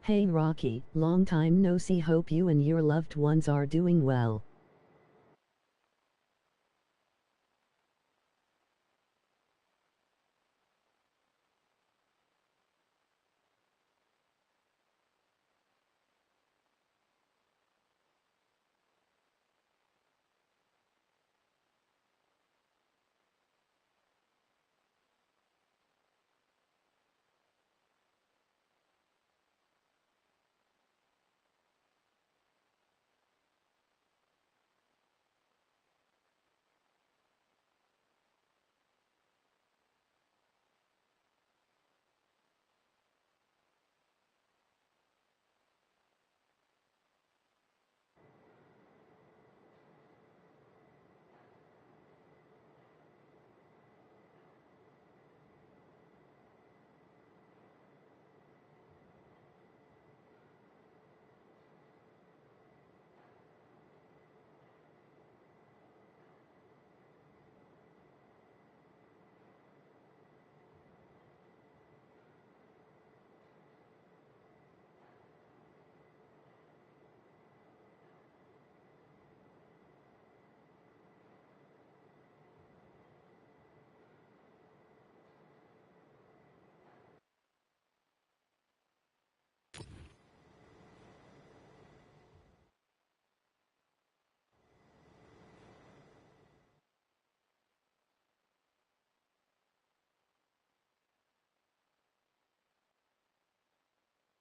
Hey Rocky, long time no see, hope you and your loved ones are doing well.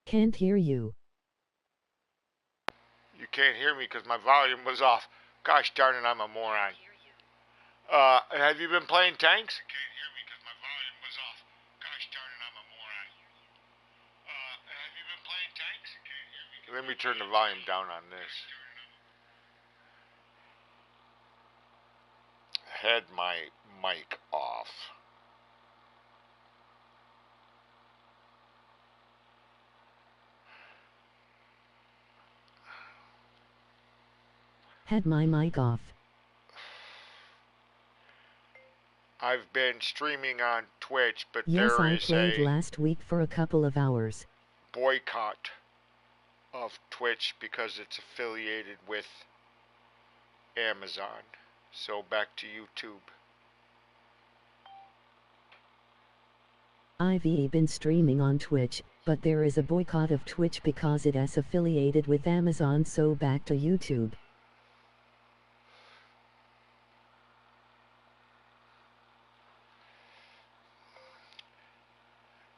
Can't hear you. You can't hear me because my volume was off. Gosh darn it, I'm a moron. Have you been playing tanks? You can't hear me because my volume was off. Gosh darn it, I'm a moron. Have you been playing tanks? You can't hear me. Let me turn the volume down on this. Had my mic off. Had my mic off. I've been streaming on Twitch, but Yes, there I is played a last week for a couple of hours. boycott of Twitch because it's affiliated with Amazon. So back to YouTube. I've been streaming on Twitch, but there is a boycott of Twitch because it is affiliated with Amazon, so back to YouTube.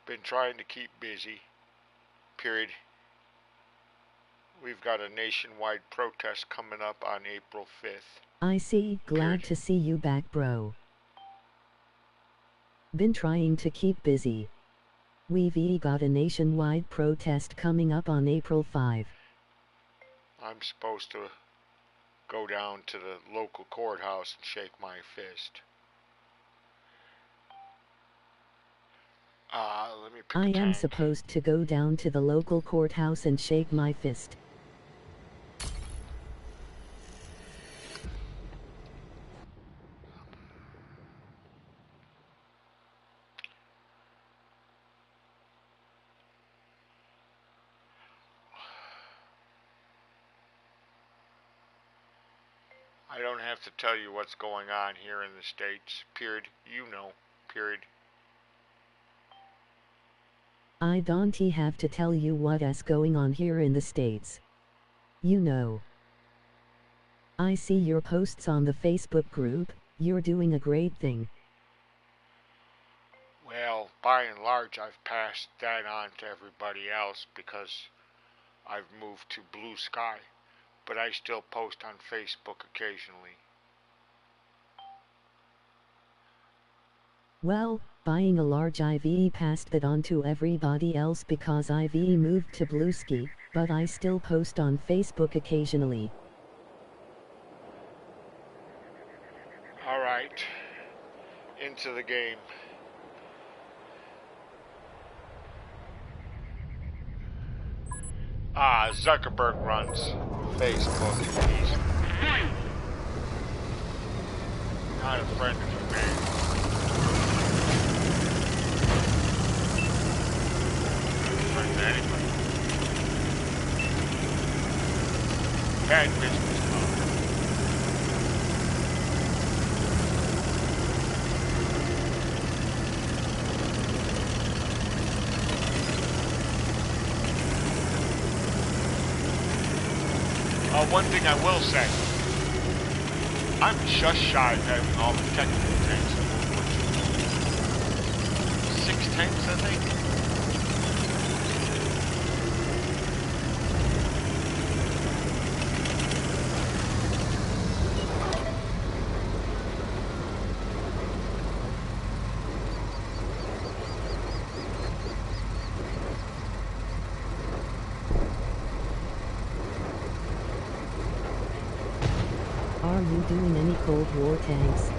Been trying to keep busy. Period. We've got a nationwide protest coming up on April 5th. I see, glad to see you back, bro. Been trying to keep busy. We've got a nationwide protest coming up on April 5. I'm supposed to go down to the local courthouse and shake my fist. Let me pick I a am tank. supposed to go down to the local courthouse and shake my fist. I don't have to tell you what's going on here in the States. Period. You know. Period. I don't have to tell you what's going on here in the States. You know. I see your posts on the Facebook group. You're doing a great thing. Well, by and large, I've passed that on to everybody else because I've moved to Blue Sky. But I still post on Facebook occasionally. Well, buying a large IV passed that on to everybody else because IV moved to Blue Ski, but I still post on Facebook occasionally. Alright. Into the game. Zuckerberg runs Facebook. He's not a friend of humanity. Not a friend of anybody. Bad business. One thing I will say, I'm just shy of having all the technical tanks in World War II. 6 tanks, I think. Are you doing any Cold War tanks?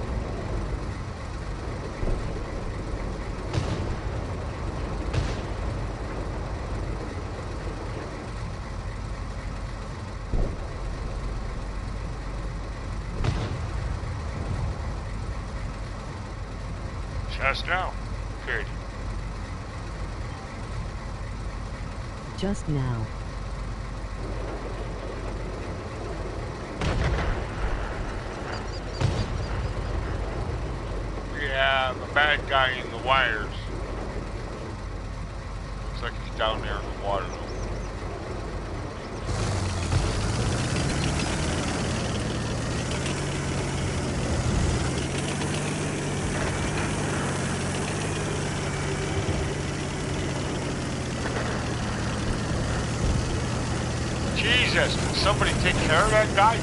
Just now. Good. Just now. Yeah, the bad guy in the wires. Looks like he's down there in the water. Jesus, can somebody take care of that guy?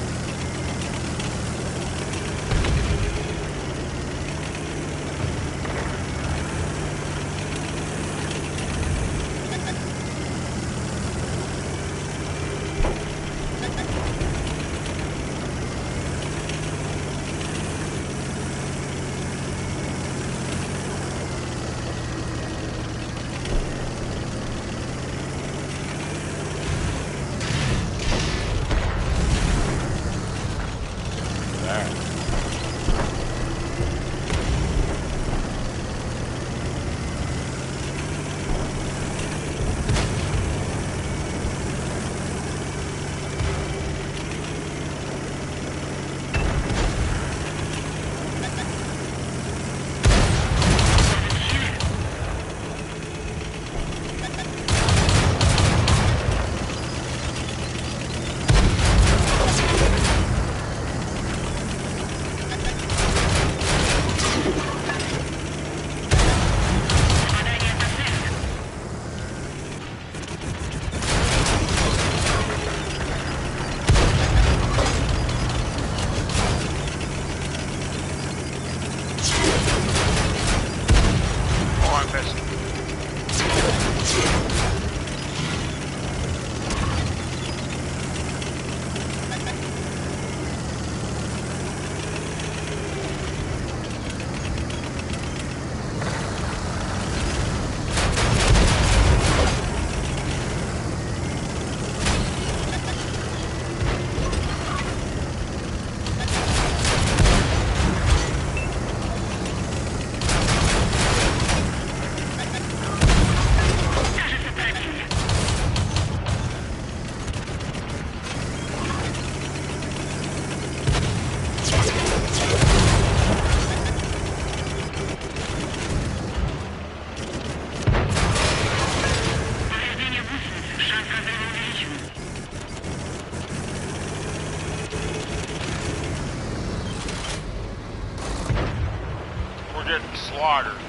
Slaughtered.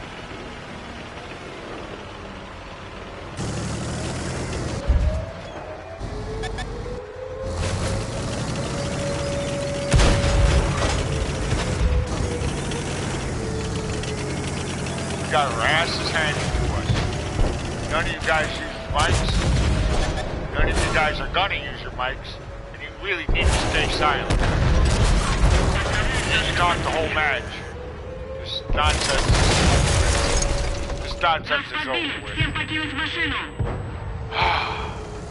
We got our asses handed to us. None of you guys use mics. None of you guys are gonna use your mics, and you really need to stay silent. You just talk the whole match. This nonsense is over with.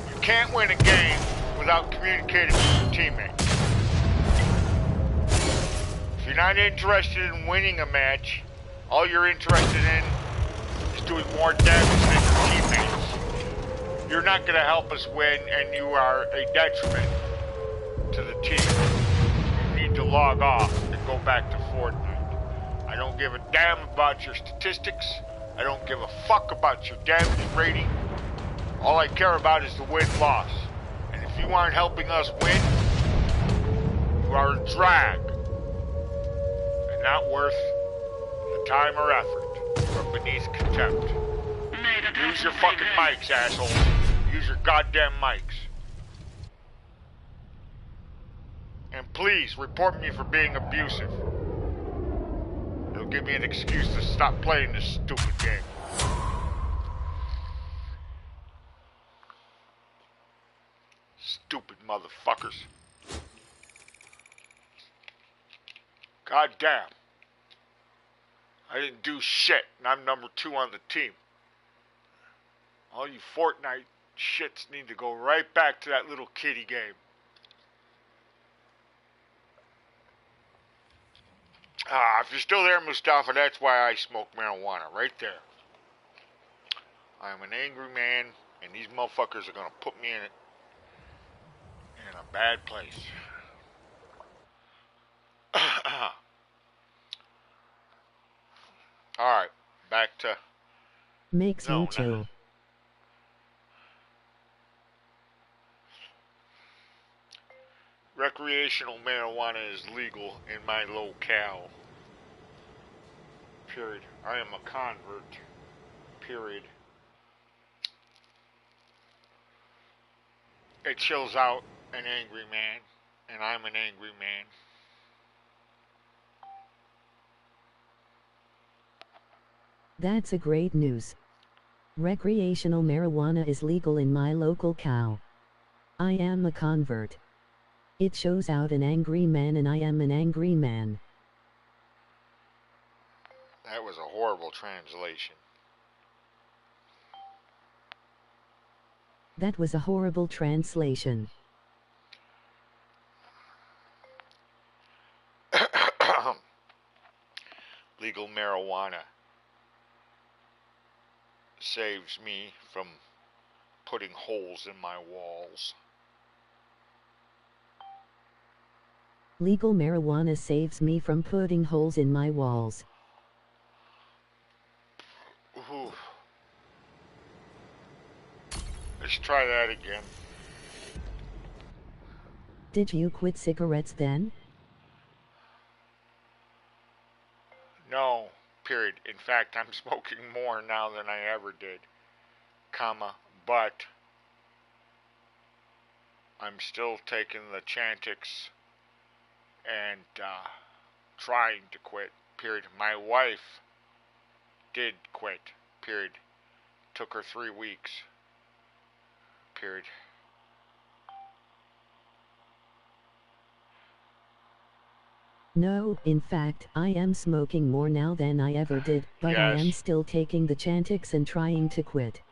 You can't win a game without communicating with your teammates. If you're not interested in winning a match, all you're interested in is doing more damage than your teammates. You're not going to help us win, and you are a detriment to the team. You need to log off and go back to Fortnite. I don't give a damn about your statistics. I don't give a fuck about your damage rating. All I care about is the win-loss. And if you aren't helping us win, you are a drag. And not worth the time or effort. You are beneath contempt. Use your fucking mics, asshole. Use your goddamn mics. And please, report me for being abusive. It'll give me an excuse to stop playing this stupid game. Stupid motherfuckers. God damn. I didn't do shit, and I'm number 2 on the team. All you Fortnite shits need to go right back to that little kiddie game. If you're still there, Mustafa, that's why I smoke marijuana, right there. I'm an angry man, and these motherfuckers are gonna put me in a bad place. Alright, back to... Makes me chill. Recreational marijuana is legal in my locale. Period. I am a convert. Period. It chills out an angry man, and I'm an angry man. That's a great news. Recreational marijuana is legal in my local cow. I am a convert. It shows out an angry man, and I am an angry man. That was a horrible translation. That was a horrible translation. Legal marijuana saves me from putting holes in my walls. Legal marijuana saves me from putting holes in my walls. Ooh. Let's try that again. Did you quit cigarettes then? No, period. In fact, I'm smoking more now than I ever did, but I'm still taking the Chantix and trying to quit, period. My wife did quit, period. Took her 3 weeks, period. No, in fact, I am smoking more now than I ever did, but Yes. I am still taking the Chantix and trying to quit.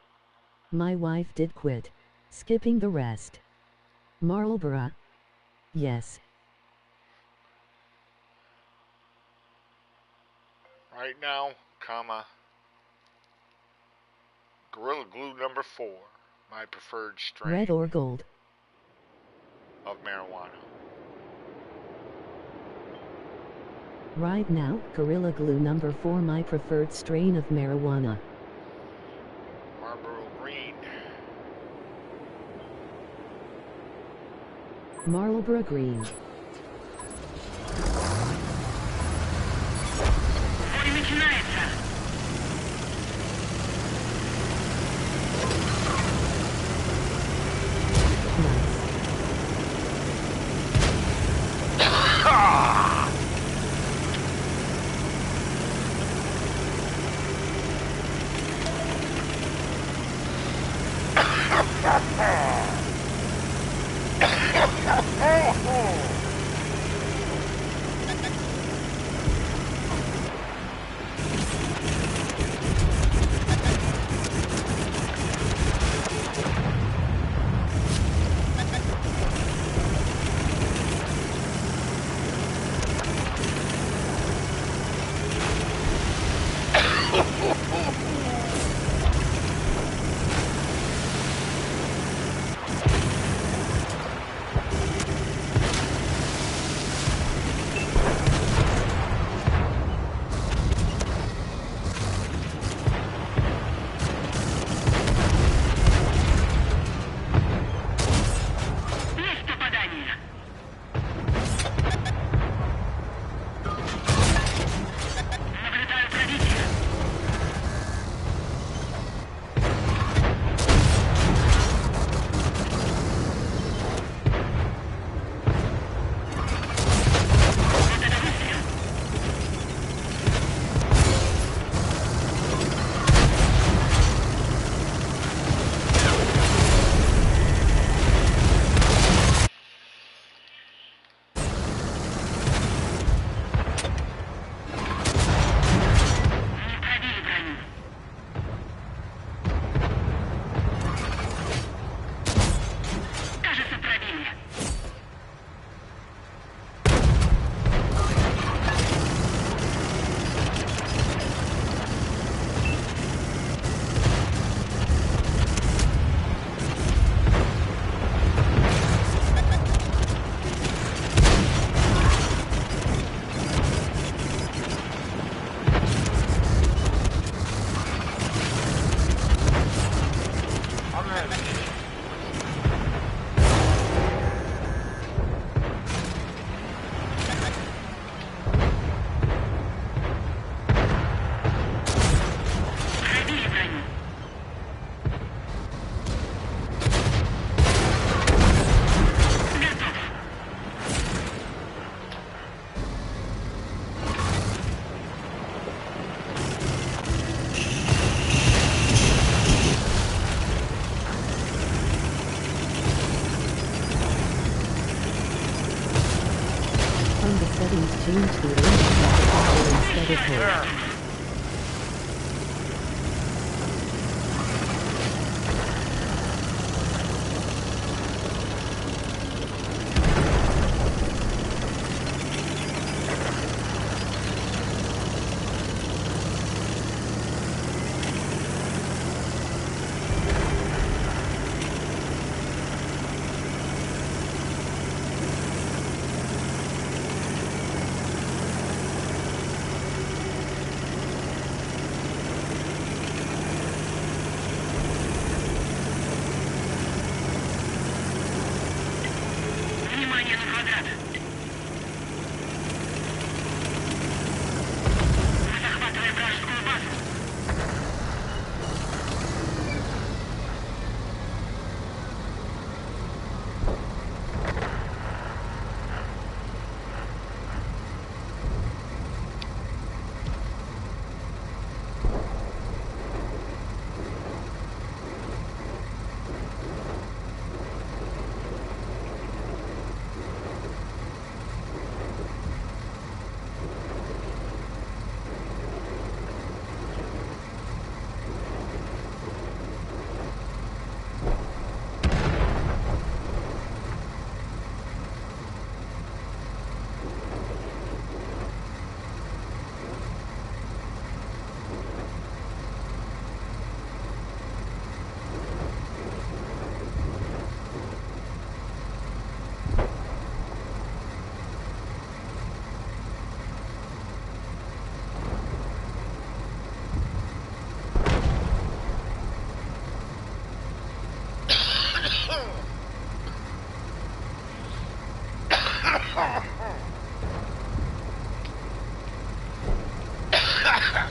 My wife did quit, skipping the rest. Marlboro. Yes. Right now, Gorilla Glue number 4, my preferred strain Red or gold? of marijuana. Right now, Gorilla Glue number 4, my preferred strain of marijuana. Marlboro Green. Marlboro Green. settings change the arrangement of the power instead of hold.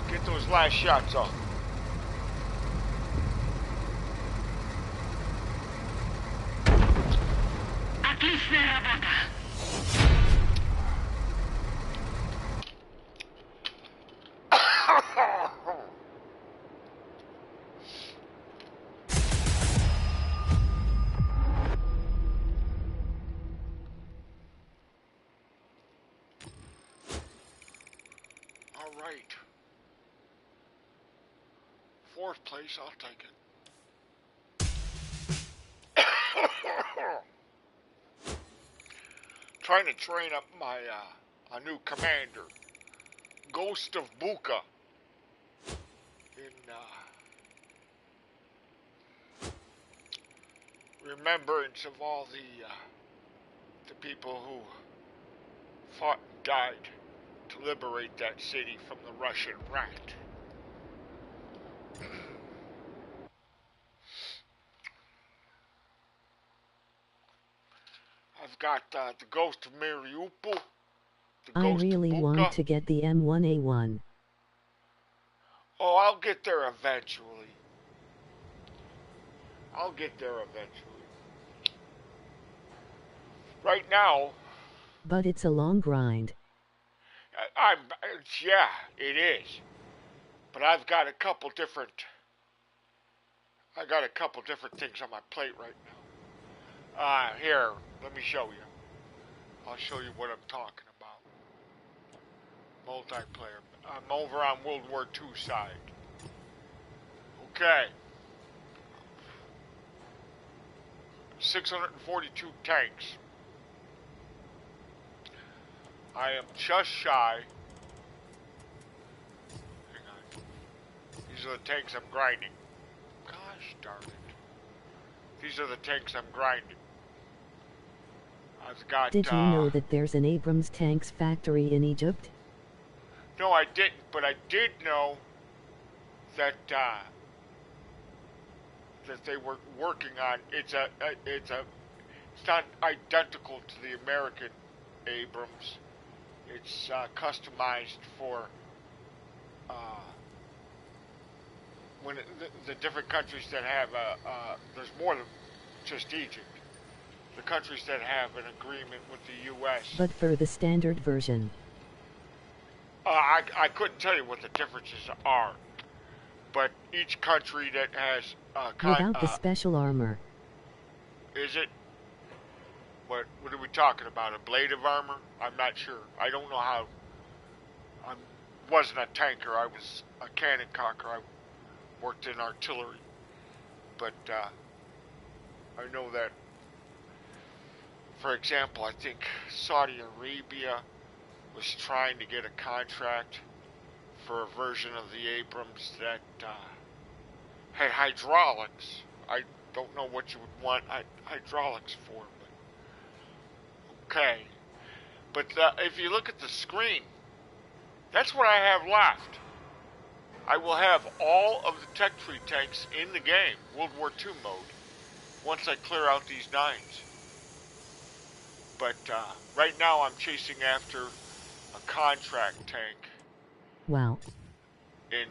Get those last shots off. All right. Fourth place, I'll take it. Trying to train up my a new commander, Ghost of Buka, in remembrance of all the people who fought and died to liberate that city from the Russian rat. I've got the Ghost of Mariupol. I really want to get the M1A1. Oh, I'll get there eventually. Right now. But it's a long grind. Yeah, it is. But I've got a couple different things on my plate right now. Here, let me show you. I'll show you what I'm talking about. Multiplayer. I'm over on World War II side. Okay. 642 tanks. I am just shy. Hang on. These are the tanks I'm grinding. Gosh darn it. These are the tanks I'm grinding. I've got, Did you know that there's an Abrams tanks factory in Egypt? No, I didn't, but I did know that that they were working on. It's not identical to the American Abrams. It's customized for when the different countries that have there's more than just Egypt. The countries that have an agreement with the U.S. But for the standard version. I couldn't tell you what the differences are, but each country that has without the special armor. Is it? What are we talking about? A blade of armor? I'm not sure. I don't know how. I wasn't a tanker. I was a cannon cocker. I worked in artillery. But I know that, for example, I think Saudi Arabia was trying to get a contract for a version of the Abrams that had hydraulics. I don't know what you would want hydraulics for, but okay. But if you look at the screen, that's what I have left. I will have all of the tech tree tanks in the game, World War II mode, once I clear out these 9s. But right now I'm chasing after a contract tank. Wow. In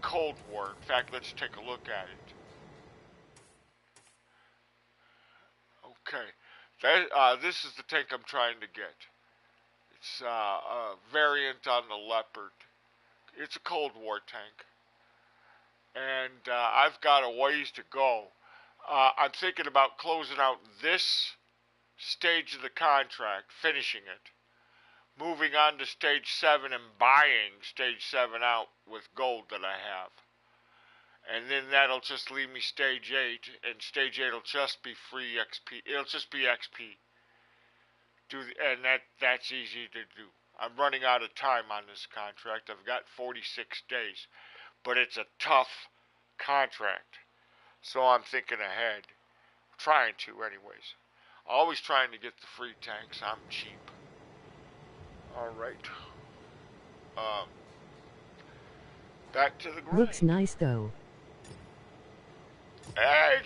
Cold War. In fact, let's take a look at it. Okay, this is the tank I'm trying to get. It's a variant on the Leopard. It's a Cold War tank. And I've got a ways to go. I'm thinking about closing out this stage of the contract, finishing it, moving on to stage 7 and buying stage 7 out with gold that I have. And then that'll just leave me stage 8, and stage 8 will just be free XP. It'll just be XP. And that's easy to do. I'm running out of time on this contract. I've got 46 days. But it's a tough contract. So I'm thinking ahead. Trying to, anyways. Always trying to get the free tanks. I'm cheap. Alright. Back to the grind. Looks nice though. I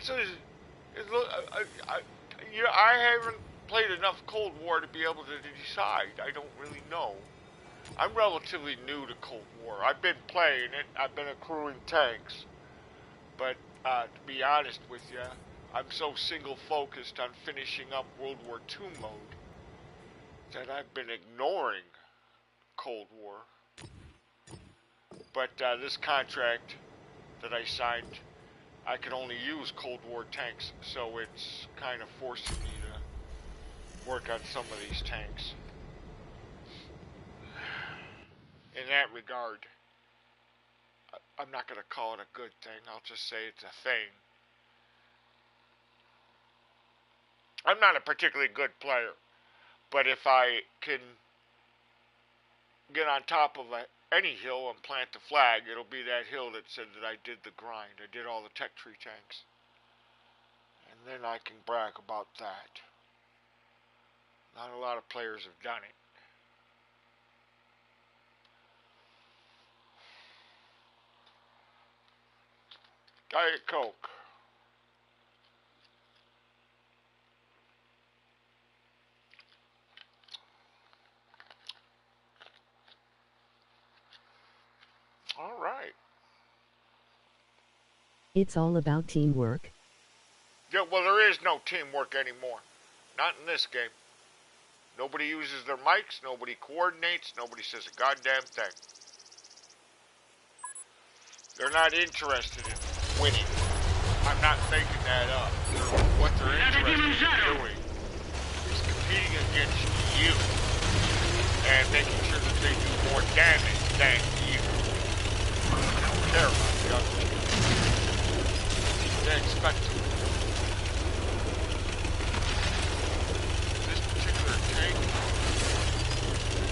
haven't played enough Cold War to be able to decide. I don't really know. I'm relatively new to Cold War. I've been playing it. I've been accruing tanks. But to be honest with you, I'm so single focused on finishing up World War II mode that I've been ignoring Cold War. But this contract that I signed, I can only use Cold War tanks, so it's kind of forcing me to work on some of these tanks. In that regard, I'm not going to call it a good thing, I'll just say it's a thing. I'm not a particularly good player, but if I can get on top of any hill and plant the flag, it'll be that hill that said that I did the grind. I did all the tech tree tanks. And then I can brag about that. Not a lot of players have done it. Diet Coke. All right. It's all about teamwork. Yeah, well, there is no teamwork anymore. Not in this game. Nobody uses their mics, nobody coordinates, nobody says a goddamn thing. They're not interested in winning. I'm not making that up. What they're interested in doing is competing against you and making sure that they do more damage than you. They don't care about the other team. They expect to win. This particular tank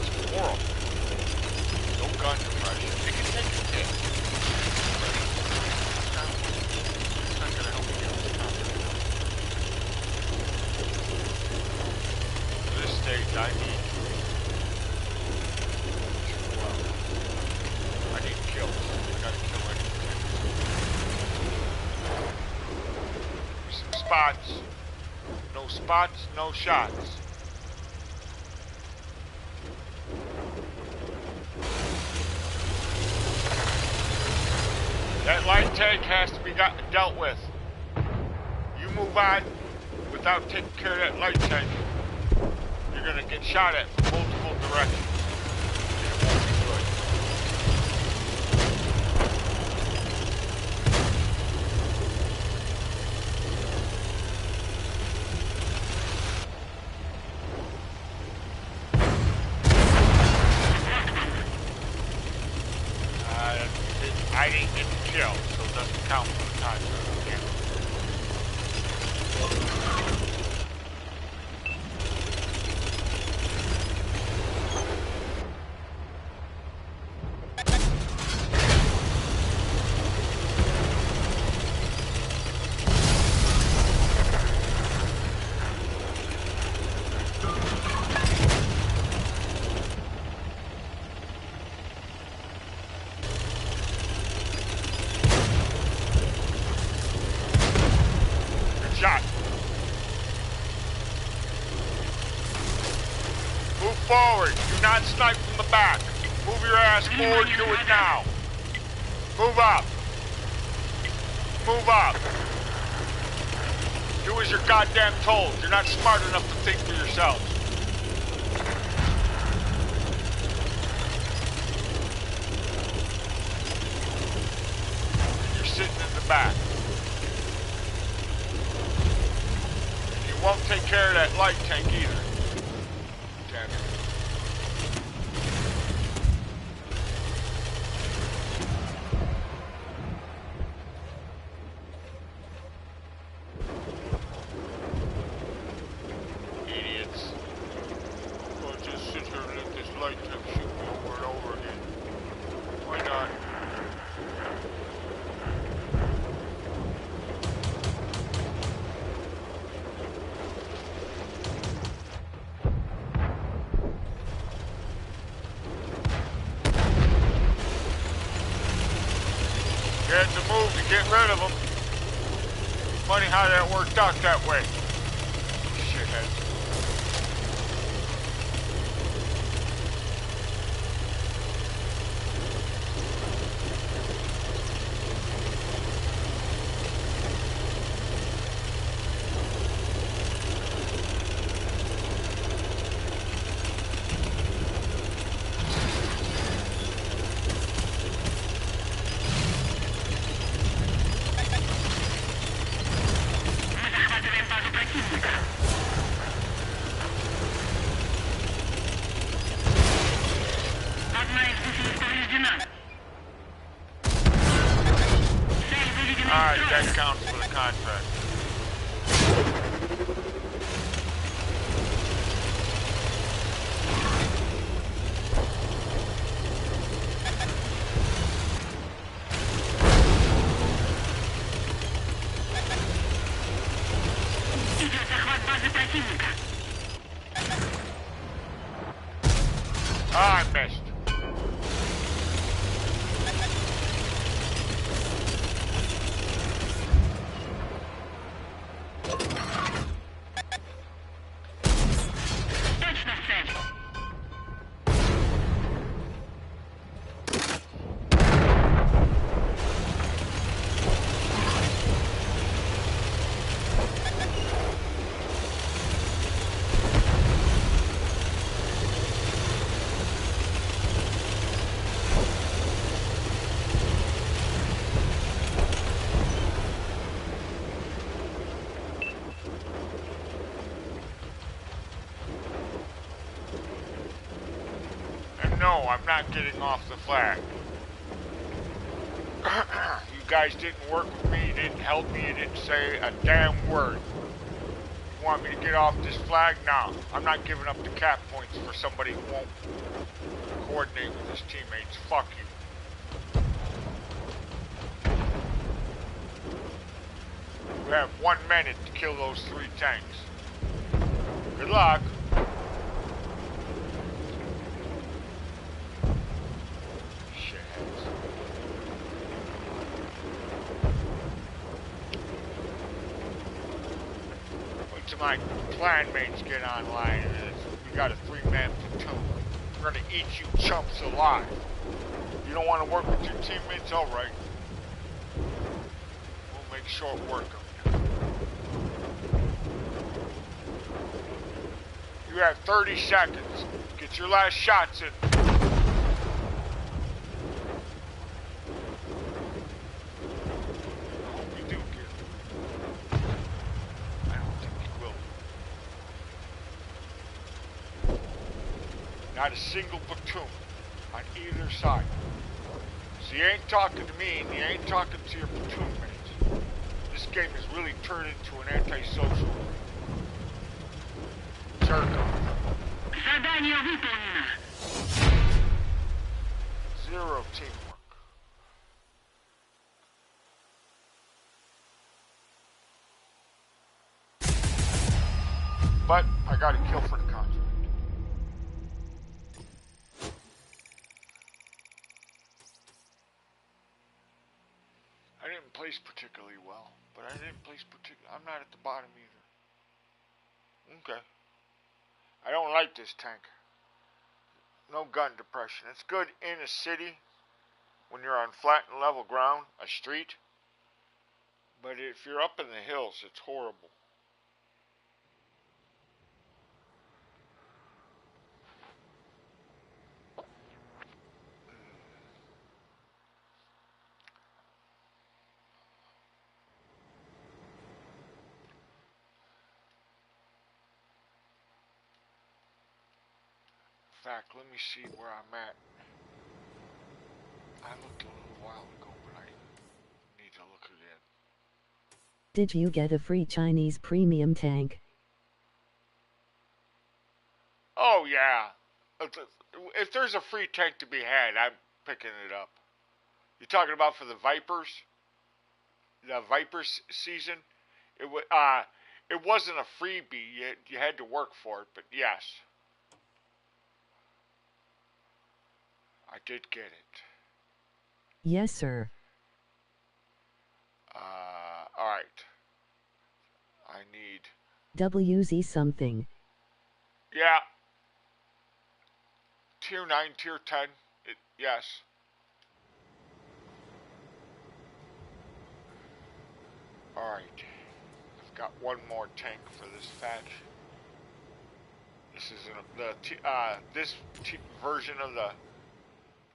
is horrible. No gun depression. It can take a hit. It's not going to help me get this confidence. For this stage, I need kills. I gotta kill anything. Some spots. No spots, no shots. That light tank has to be dealt with. You move on without taking care of that light tank, you're gonna get shot at from multiple directions. It won't be good. contract. Damn it. Shot. Move forward. Do not snipe from the back. Move your ass forward. Do it now. Move up. Move up. Do as you're goddamn told. You're not smart enough to think for yourselves. You're sitting in the back. Won't take care of that light tank either. Damn it. Idiots. Well, just sit here and let this light tank shoot me over and over again. Why not? You had to move to get rid of them. Funny how that worked out that way. Shithead. Alright, that counts for the contract. Ah, I missed. No, I'm not getting off the flag. You guys didn't work with me, you didn't help me, you didn't say a damn word. You want me to get off this flag? No, I'm not giving up the cap points for somebody who won't coordinate with his teammates. Fuck you. You have 1 minute to kill those 3 tanks. Good luck. My clan mates get online. We got a 3-man platoon. We're gonna eat you chumps alive. You don't want to work with your teammates? Alright. We'll make short work of you. You have 30 seconds. Get your last shots in. Not a single platoon on either side. So you ain't talking to me and you ain't talking to your platoon mates. game has really turned into an antisocial jerk-off. Zero teamwork. But I got a kill for the contract. I didn't place particularly well, but I didn't place I'm not at the bottom either. Okay. I don't like this tank. No gun depression. It's good in a city when you're on flat and level ground, a street. But if you're up in the hills, it's horrible. In fact, let me see where I'm at. I looked a little while ago, but I need to look again. Did you get a free Chinese premium tank? Oh, yeah. If there's a free tank to be had, I'm picking it up. You're talking about for the Vipers? The Vipers season? It wasn't a freebie. You had to work for it, but yes. I did get it. Yes, sir. Alright. I need... WZ something. Yeah. Tier 9, Tier 10. Yes. Alright. I've got one more tank for this faction. This is this version of the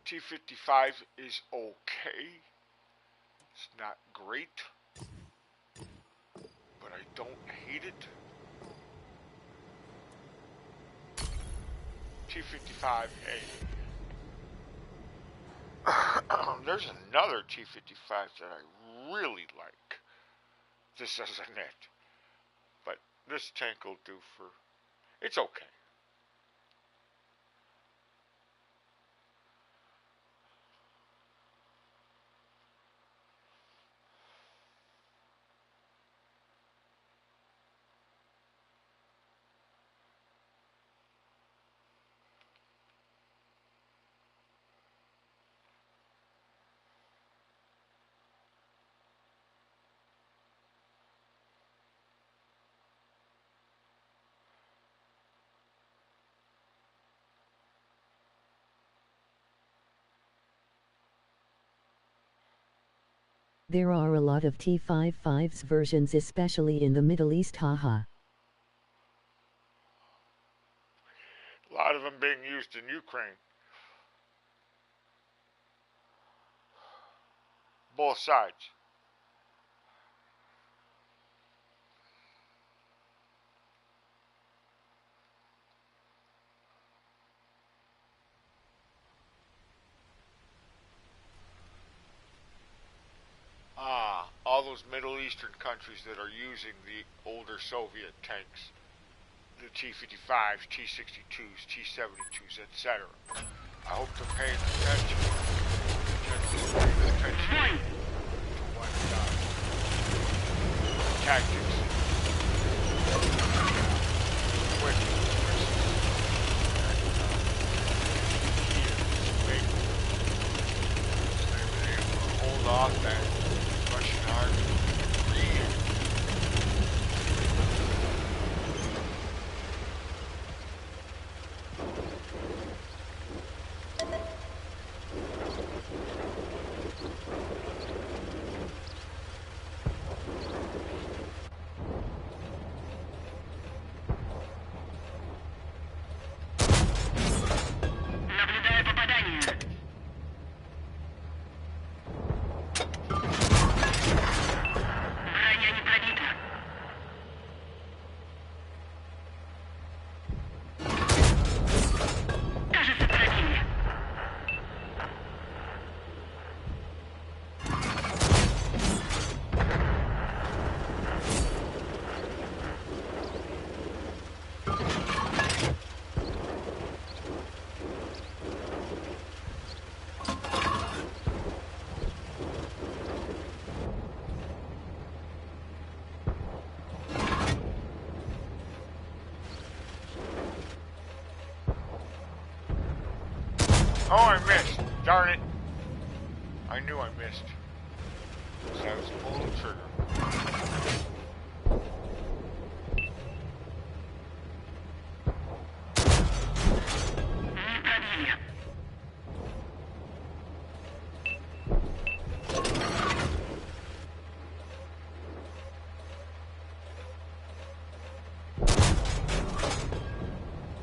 T-55 is okay. It's not great, but I don't hate it. T-55A. There's another T-55 that I really like. This isn't it. But this tank will do for... It's okay. There are a lot of T-55's versions, especially in the Middle East, haha. A lot of them being used in Ukraine. Both sides. All those Middle Eastern countries that are using the older Soviet tanks, the T-55s, T-62s, T-72s, etc. I hope they're paying attention. To what tactics, quick, hold off that Russian army. Oh, I missed. Darn it. I knew I missed. So I was pulling the trigger.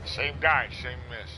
Same guy, same miss.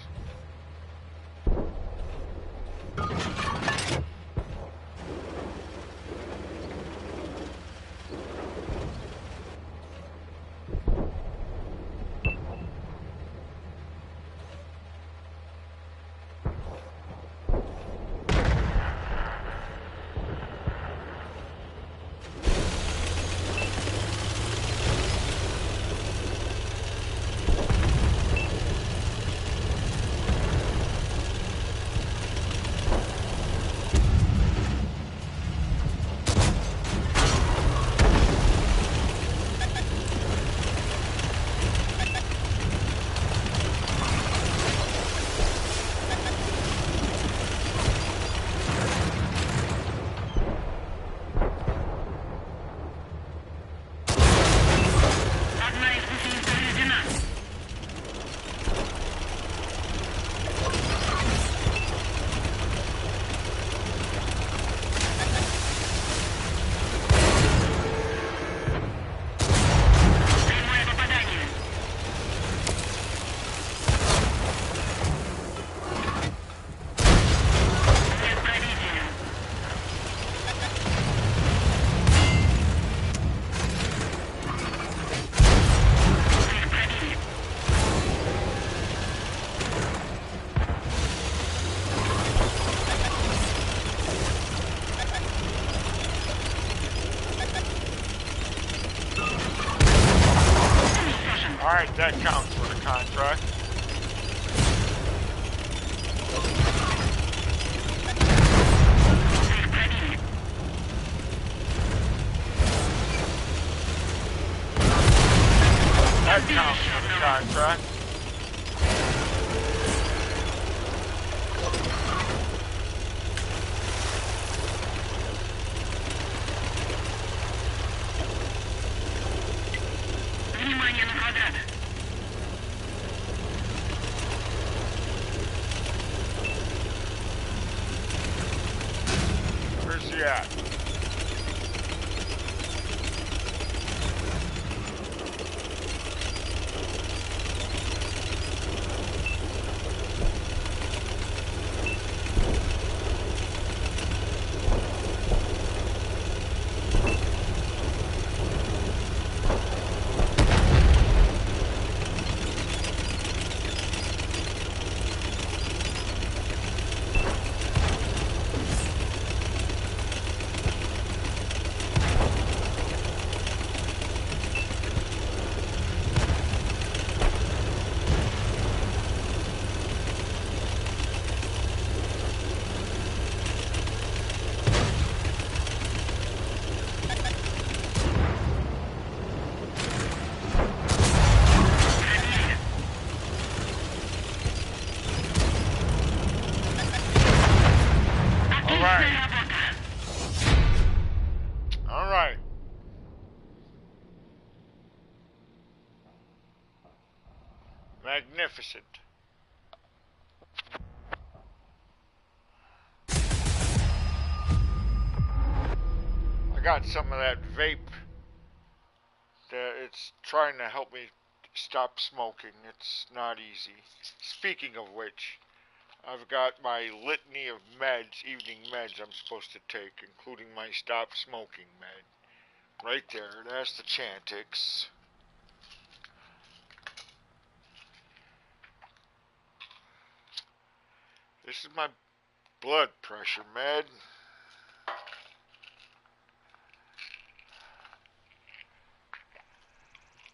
Alright, that counts for the contract. That counts for the contract. Внимание на квадрат. Where's he at? Alright. Magnificent. I got some of that vape. It's trying to help me stop smoking. It's not easy. Speaking of which, I've got my litany of meds, evening meds I'm supposed to take, including my stop smoking med. Right there, that's the Chantix. This is my blood pressure med.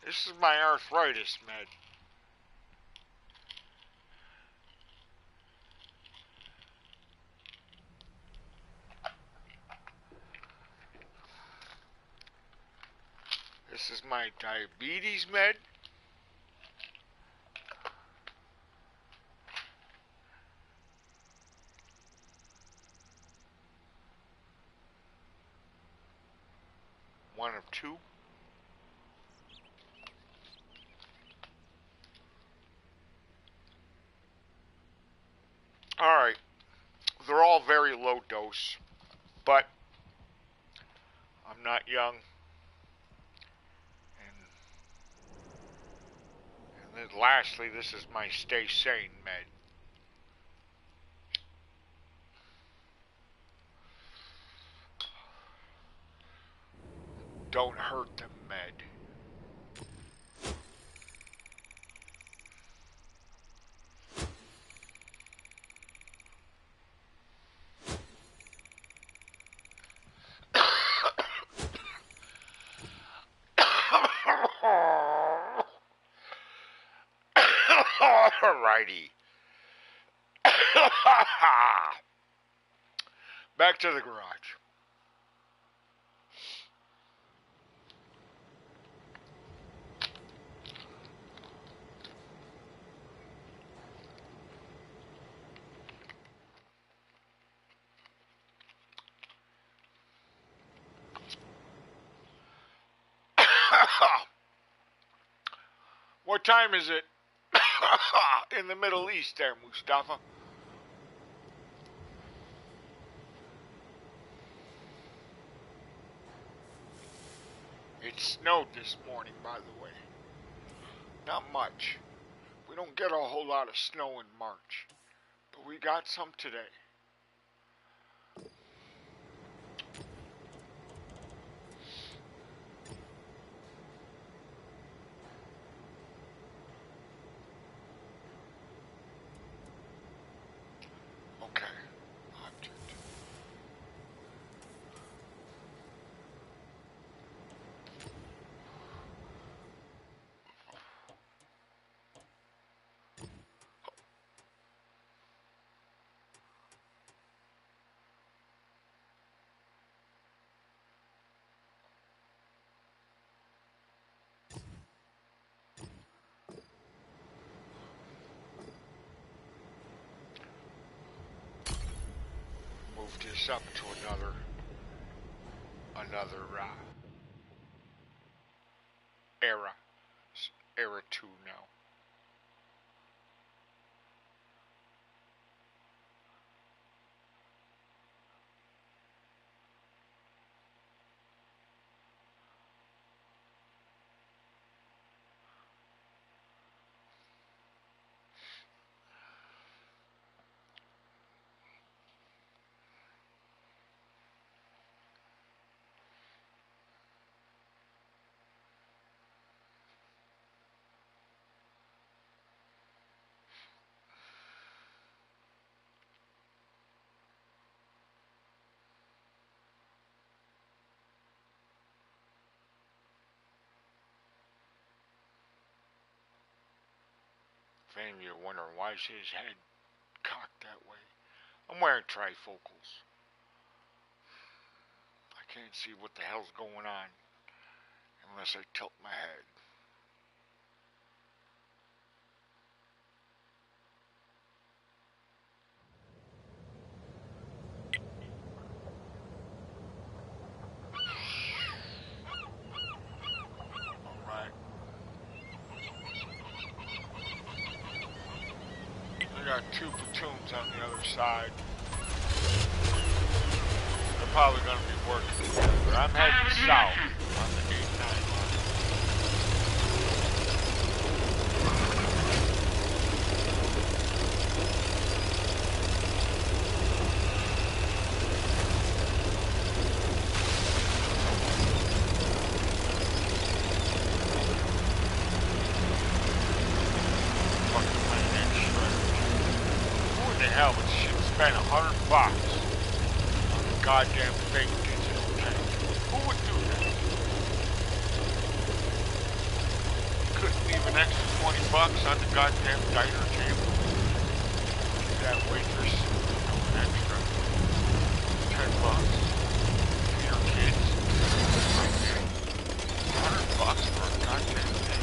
This is my arthritis med. This is my diabetes med. one of two. Alright. They're all very low dose, but I'm not young. And then lastly, this is my stay sane med. Don't hurt them med. Alrighty. Back to the garage. What time is it in the Middle East there, Mustafa? It snowed this morning, by the way. Not much. We don't get a whole lot of snow in March, but we got some today. Moved this up to another era 2 now. If any of you are wondering why is his head cocked that way, I'm wearing trifocals. I can't see what the hell's going on unless I tilt my head. Got 2 platoons on the other side. They're probably going to be working together. I'm heading south on the 8-9 line. Hell, but shit spent $100 on a goddamn fake digital tank. Who would do that? Couldn't leave an extra $20 on the goddamn diner table. That waitress an extra $10. For your kids. $100 for a goddamn tank.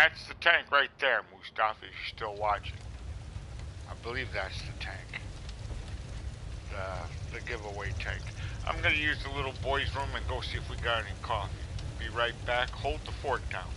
That's the tank right there, Mustafa, if you're still watching. I believe that's the tank. The giveaway tank. I'm going to use the little boys' room and go see if we got any coffee. Be right back. Hold the fort down.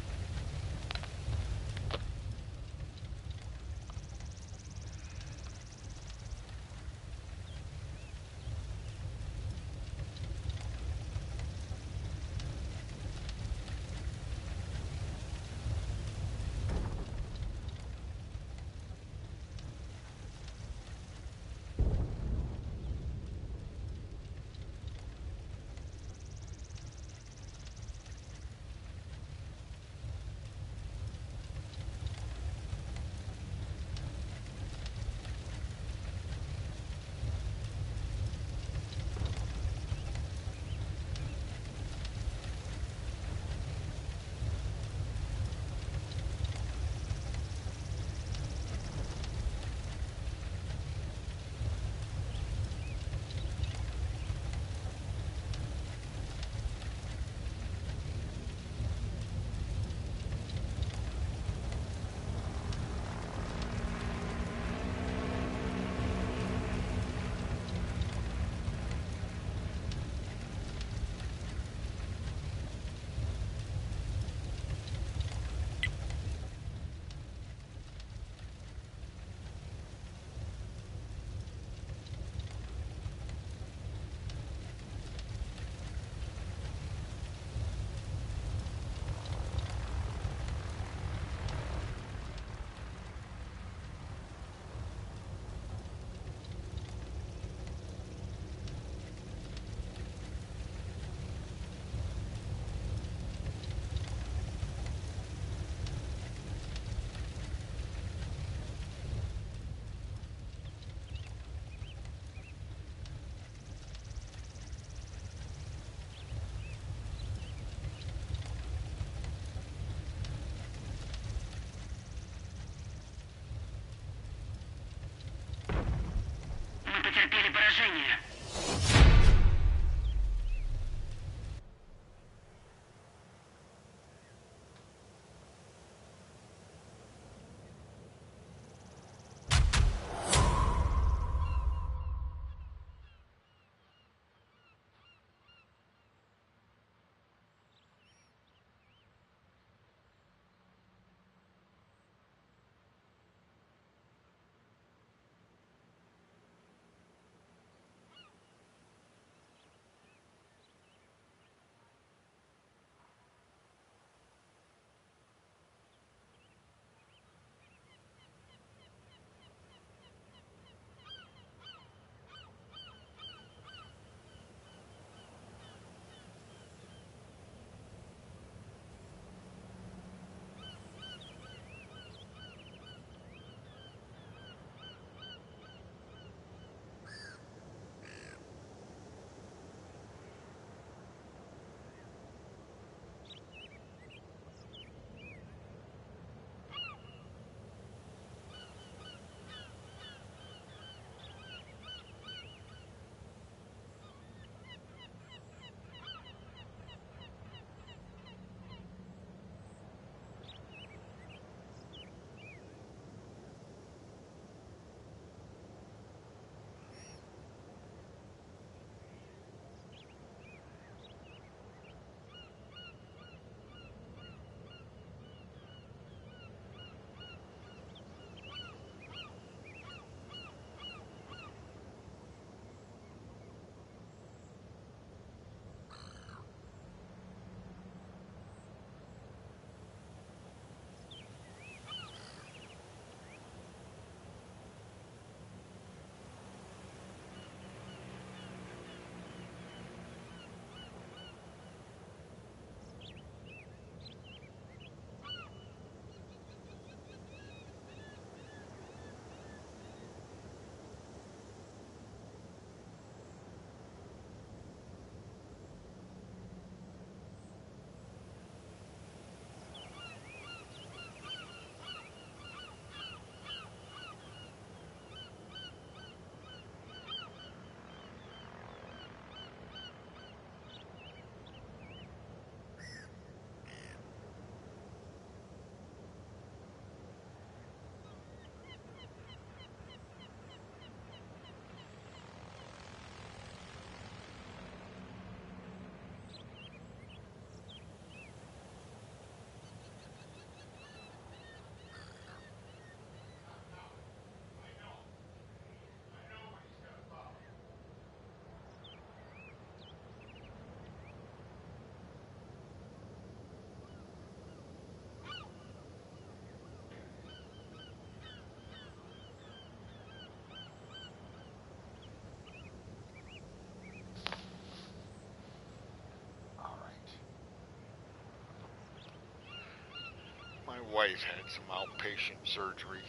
wife had some outpatient surgery,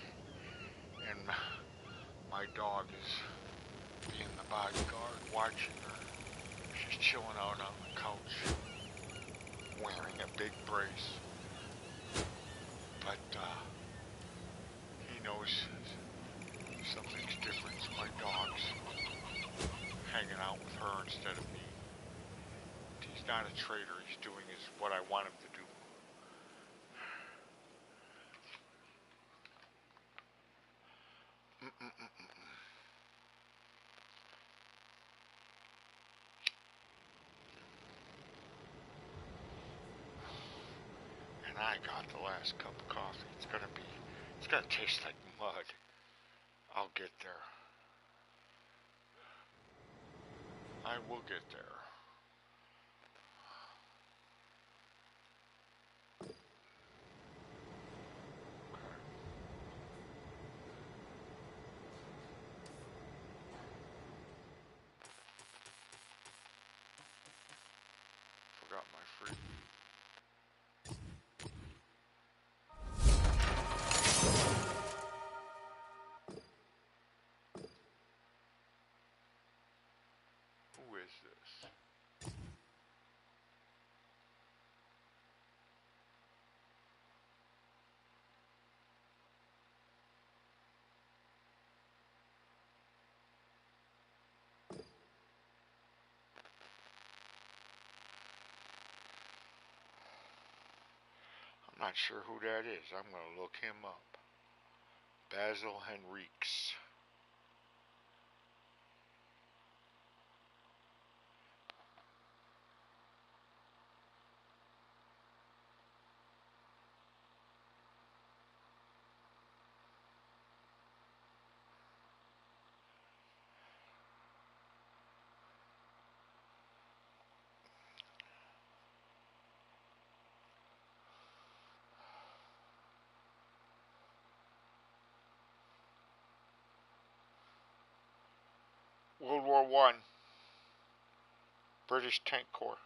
and my dog is being the bodyguard, watching her. She's chilling out on the couch, wearing a big brace. But he knows something's different. So my dog's hanging out with her instead of me. He's not a traitor. He's doing what I want him to do. And I got the last cup of coffee. It's gonna taste like mud. I'll get there. I will get there. Forgot my free. Who is this? I'm not sure who that is. I'm gonna look him up. Basil Henriques. World War I. British Tank Corps.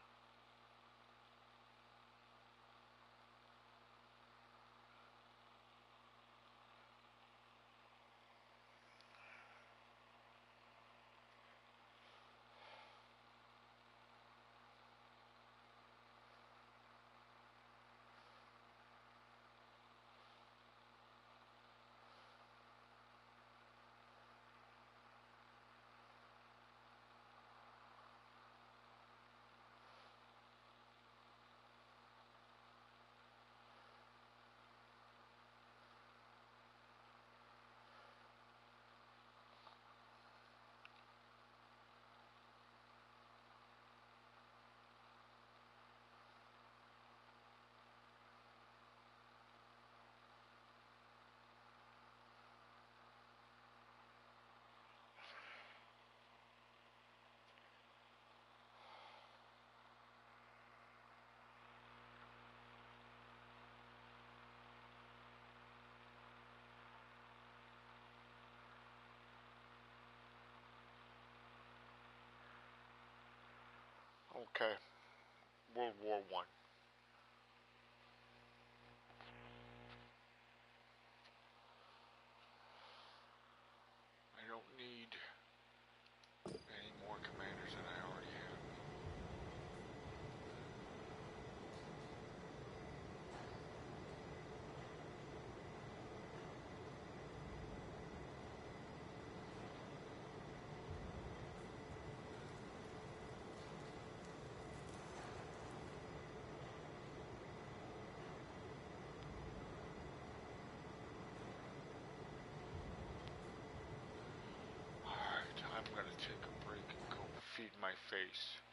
Okay. World War I. I don't need any more commanders than I already have. Alright, I'm gonna take a break and go feed my face.